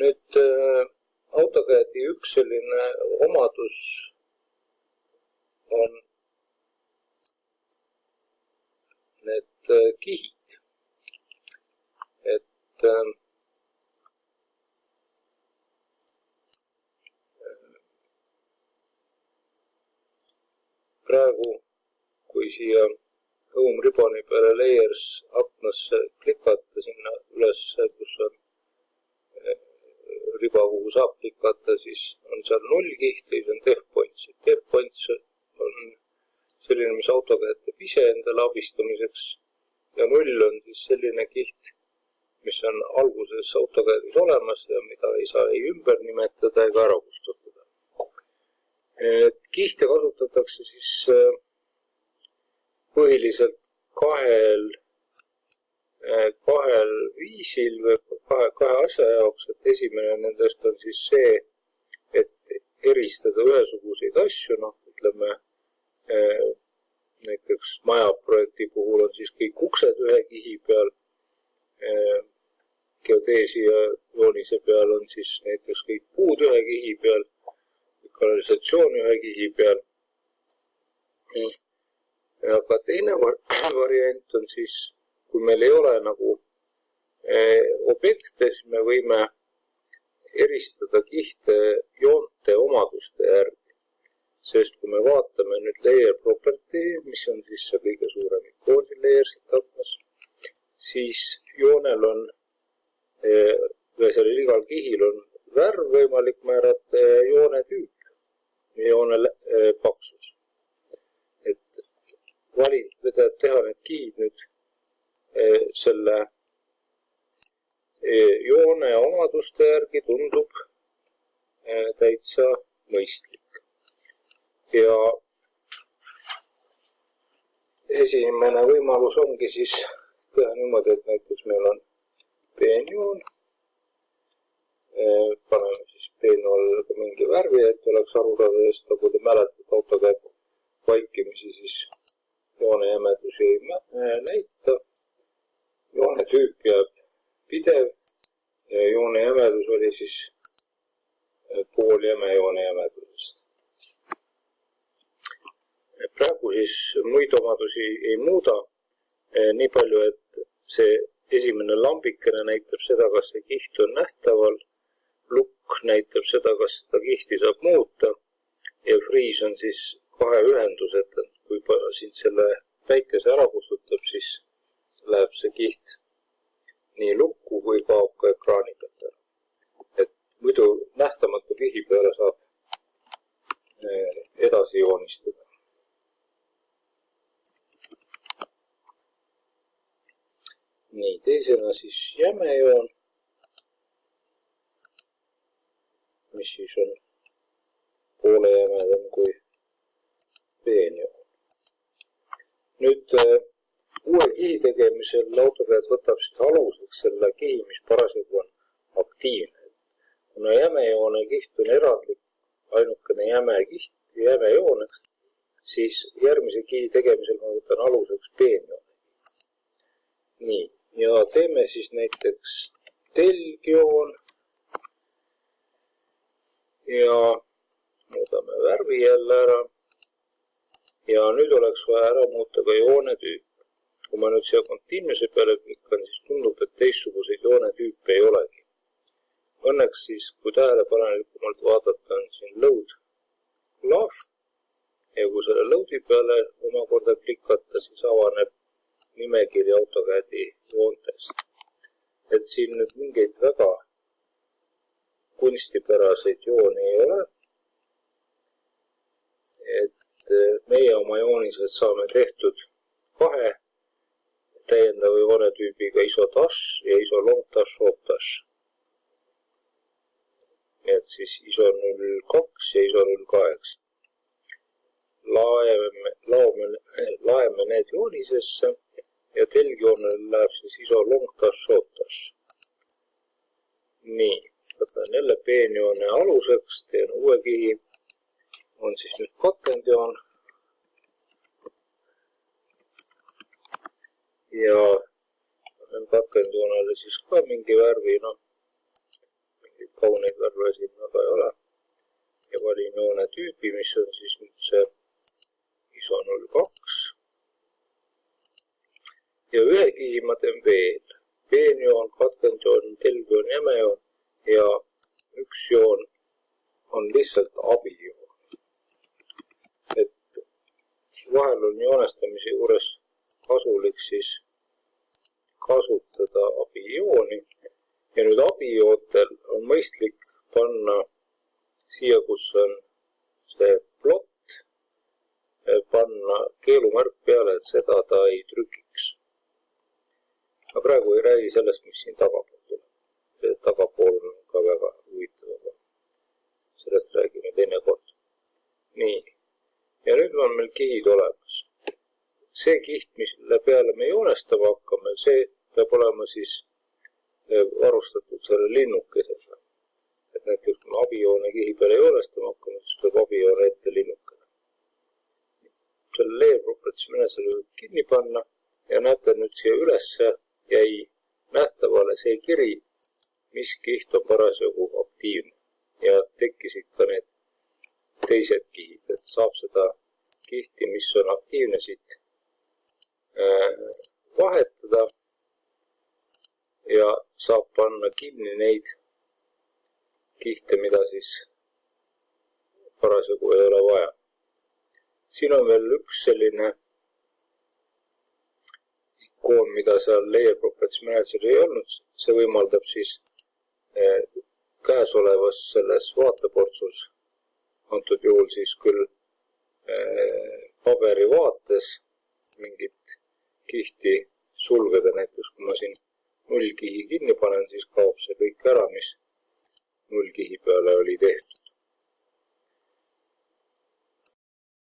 Nüüd AutoCAD-i üks selline omadus on need kihid. Et praegu, kui siia home ribboni peale layers aknasse klikata sinna üles, kus on riba, kuhu saab klikata, siis on seal nullkiht ja siis on DevPoints. DevPoints on selline, mis AutoCAD teeb ise endale abistamiseks ja null on siis selline kiht, mis on alguses AutoCADis olemas ja mida ei saa ei ümber nimetada ega ära kustutada. Kihte kasutatakse siis põhiliselt kahel viisil või kahe asja jaoks, et esimene nendest on siis see, et eristada ühesuguseid asju, ütleme näiteks majaprojekti puhul on siis kõik uksed ühe kihi peal, geodeesia joonise peal on siis näiteks kõik puud ühe kihi peal, kanalisatsioon ühe kihi peal. Aga teine variant on siis, kui meil ei ole nagu objekte, siis me võime eristada kihte joonte omaduste järgi. Sest kui me vaatame nüüd layer property, mis on siis see kõige suurem ikoon siin layer'sit aknas, siis joonel on, või sellel igal kihil on värv võimalik määrata ja joone tüüp ja joone paksus. Et tähendab teha need kihid nüüd selle joone omaduste järgi tundub täitsa mõistlik. Ja esimene võimalus ongi siis teha niimoodi, et näiteks meil on peenjoon. Paneme siis peenjoonele ka mingi värvi, et oleks arusaada, sest nagu te mäletate, AutoCAD vaikimisi siis joone jämedusi ei näita. Joone tüüp jääb pidev ja joone jämedus oli siis pool jäme jämedusest. Praegu siis muid omadusi ei muuda nii palju, et see esimene lambikene näitab seda, kas see kiht on nähtaval, lukk näitab seda, kas seda kihti saab muuta ja freeze on siis kahe ühendused, et kui siin selle päikese ära kustutab, siis läheb see kiht nii lukku kui kaob ka ekraani pealt ära. Et muidu nähtamatu kihi peale saab edasi joonistada. Nii, teisena siis jämejoon, mis siis on poole jämedam kui peenjoon. Nüüd uue kihi tegemisel AutoCAD võtab siis aluseks selle kihi, mis parasjagu on aktiivne. Kuna jämejoone kiht on erandlik, ainukene jämejoon, siis järgmise kihi tegemisel ma võtan aluseks peenjoone. Nii, ja teeme siis näiteks telgjoon ja muudame värvi jälle ära. Ja nüüd oleks vaja ära muuta ka joone tüüp. Kui ma nüüd siia continue'se peale klikkan, siis tundub, et teistsuguseid joone tüüpe ei olegi. Õnneks siis, kui tähelepanelikumalt vaadata, on siin load graph ja kui selle load'i peale omakorda klikata, siis avaneb nimekiri AutoCAD-i joontest. Et siin nüüd mingeid väga kunstipäraseid jooni ei ole. Et meie oma joonised saame tehtud kahe täiendava joonetüübiga ISO-dash ja ISO-long-dash off-dash. Et siis ISO-02 ja ISO-08. Laeme need joonisesse ja telgjoonel läheb siis ISO-long-dash off-dash. Nii, võtan jälle peenjoone aluseks, teen uue kihi. On siis nüüd katkendjoon. Ja katkendjoonele siis ka mingi värvi, mingi kauneid värve siin väga ei ole. Ja valin joone tüübi, mis on siis nüüd see ISO 02. Ja ühe kihi ma teen veel. Peenjoon, katkendjoon, telgjoon, jämejoon ja üks joon on lihtsalt abijoon. Et vahel on joonestamise juures kasulik siis kasutada abijooni. Ja nüüd abijootel on mõistlik panna siia, kus on see plott, panna keelumärk peale, et seda ta ei trükiks. Ma praegu ei räägi sellest, mis siin tagapool tuleb. See tagapool on ka väga huvitav. Sellest räägime teine kord. Nii. Ja nüüd on meil kihid olemas. See kiht, mille peale me joonestama hakkame, see peab olema siis varustatud selle linnukesega. Et näiteks kui me abijoone kihi peale joonestama hakkame, siis tuleb abijoone ette linnukene. Selle layer properties menetlusele võib kinni panna ja näete nüüd siia ülesse jäi nähtavale see kiri, mis kiht on parasjagu aktiivne. Ja tekkisid ka need teised kihid, et saab seda kihti, mis on aktiivne siit vahetada ja saab panna kinni neid kihte, mida siis parasjagu ei ole vaja. Siin on veel üks selline ikoon, mida seal layer properties manager ei olnud. See võimaldab siis käesolevas selles vaateportsus, antud juhul siis küll paberi vaates mingit kihti sulgeda. Näiteks kui ma siin nullkihi kinni panen, siis kaob see kõik ära, mis nullkihi peale oli tehtud.